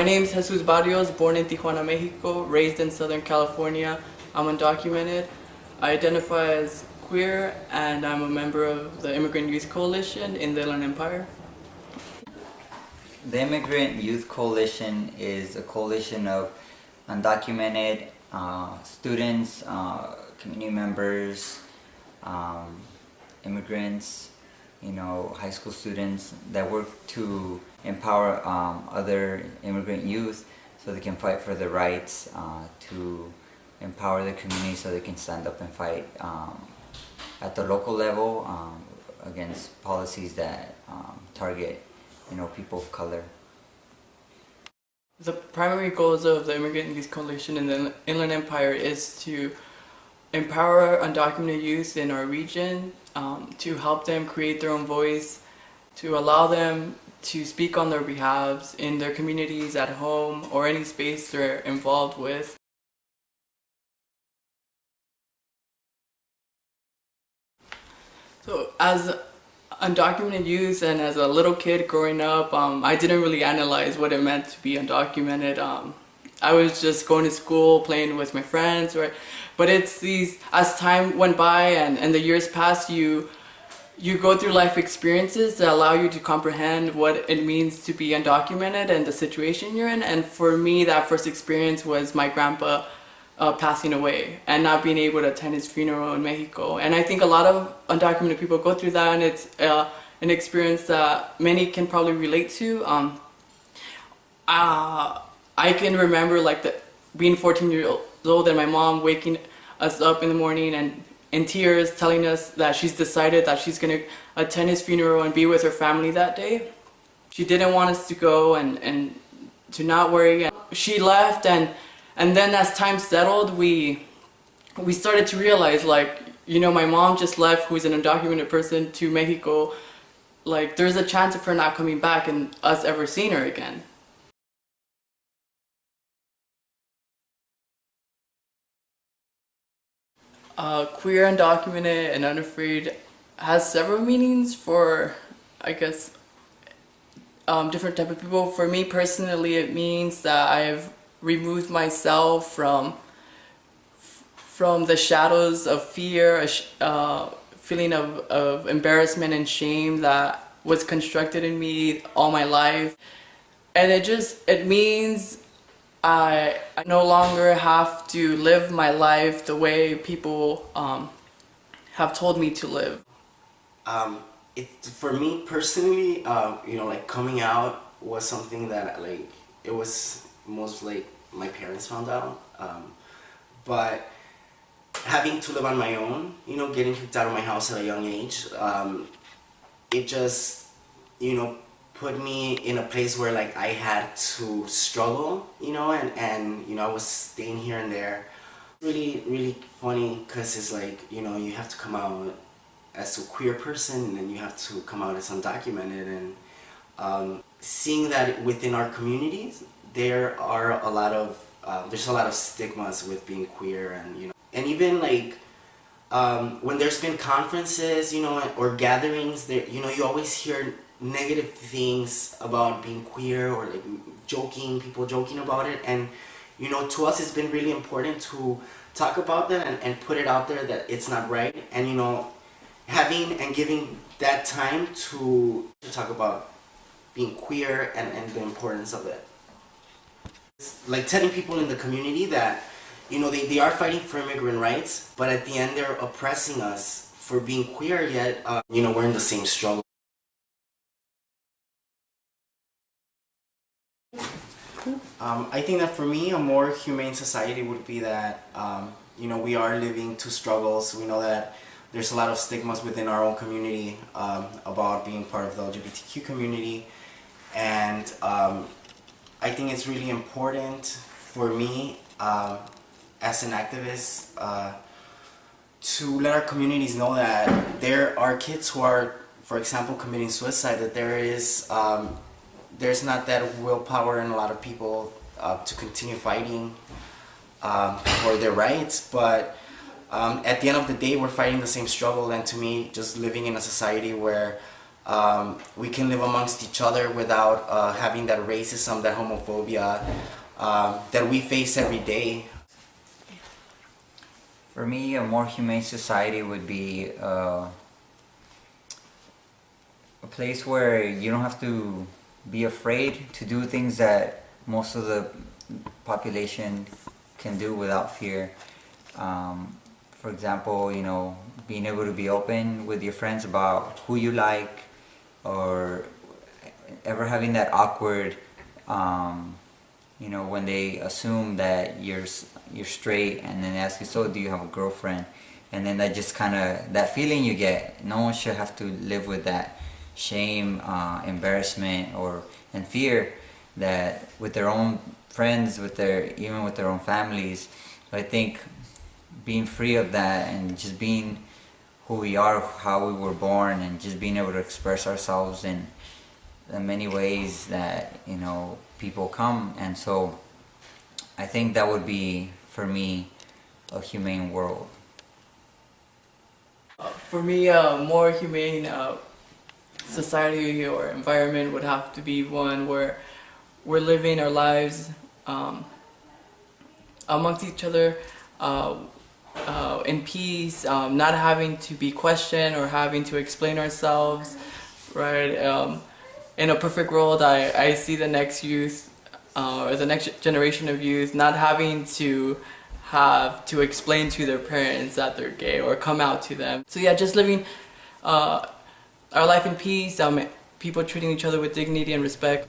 My name is Jesus Barrios, born in Tijuana, Mexico, raised in Southern California. I'm undocumented. I identify as queer, and I'm a member of the Immigrant Youth Coalition in the Inland Empire. The Immigrant Youth Coalition is a coalition of undocumented students, community members, immigrants, high school students that work to empower other immigrant youth so they can fight for their rights, to empower the community so they can stand up and fight at the local level against policies that target people of color. The primary goals of the Immigrant Youth Coalition in the Inland Empire is to empower undocumented youth in our region, to help them create their own voice, to allow them to speak on their behalves in their communities, at home, or any space they're involved with. So as undocumented youth and as a little kid growing up, I didn't really analyze what it meant to be undocumented. I was just going to school, playing with my friends, right? But it's these, as time went by and the years passed, you go through life experiences that allow you to comprehend what it means to be undocumented and the situation you're in. And for me, that first experience was my grandpa passing away and not being able to attend his funeral in Mexico. And I think a lot of undocumented people go through that, and it's an experience that many can probably relate to. I can remember being 14 years old and my mom waking us up in the morning and in tears telling us that she's decided that she's going to attend his funeral and be with her family that day. She didn't want us to go and to not worry. She left, and then as time settled, we started to realize, my mom just left, who's an undocumented person, to Mexico. There's a chance of her not coming back and us ever seeing her again. Queer, undocumented, and unafraid has several meanings for, I guess, different type of people. For me personally, it means that I've removed myself from the shadows of fear, a feeling of embarrassment and shame that was constructed in me all my life. And it means I no longer have to live my life the way people have told me to live. For me personally, coming out was something that it was most my parents found out. But having to live on my own, getting kicked out of my house at a young age, it just, put me in a place where I had to struggle, and I was staying here and there. Really, really funny because it's you have to come out as a queer person, and then you have to come out as undocumented, and seeing that within our communities there are there's a lot of stigmas with being queer, and even when there's been conferences, or gatherings, there, you always hear negative things about being queer, or people joking about it, and to us it's been really important to talk about that and put it out there that it's not right, and having and giving that time to talk about being queer and the importance of it. It's telling people in the community that they are fighting for immigrant rights, but at the end they're oppressing us for being queer, yet we're in the same struggle. I think that for me, a more humane society would be that, we are living two struggles. We know that there's a lot of stigmas within our own community about being part of the LGBTQ community, and I think it's really important for me as an activist to let our communities know that there are kids who are, for example, committing suicide, that there's not that willpower in a lot of people to continue fighting for their rights, but at the end of the day we're fighting the same struggle. And to me, just living in a society where we can live amongst each other without having that racism, that homophobia that we face every day. For me, a more humane society would be a place where you don't have to be afraid to do things that most of the population can do without fear. For example, being able to be open with your friends about who you like, or ever having that awkward, when they assume that you're straight, and then they ask you, so do you have a girlfriend? And then that just kind of, that feeling you get, no one should have to live with that shame, embarrassment, and fear that with their own friends, even with their own families. So I think being free of that and just being who we are, how we were born, and just being able to express ourselves in the many ways that people come. And so I think that would be, for me, a humane world. For me, a more humane society or environment would have to be one where we're living our lives amongst each other in peace, not having to be questioned or having to explain ourselves, right? In a perfect world, I see the next youth or the next generation of youth not having to have to explain to their parents that they're gay or come out to them. So yeah, just living our life in peace, people treating each other with dignity and respect.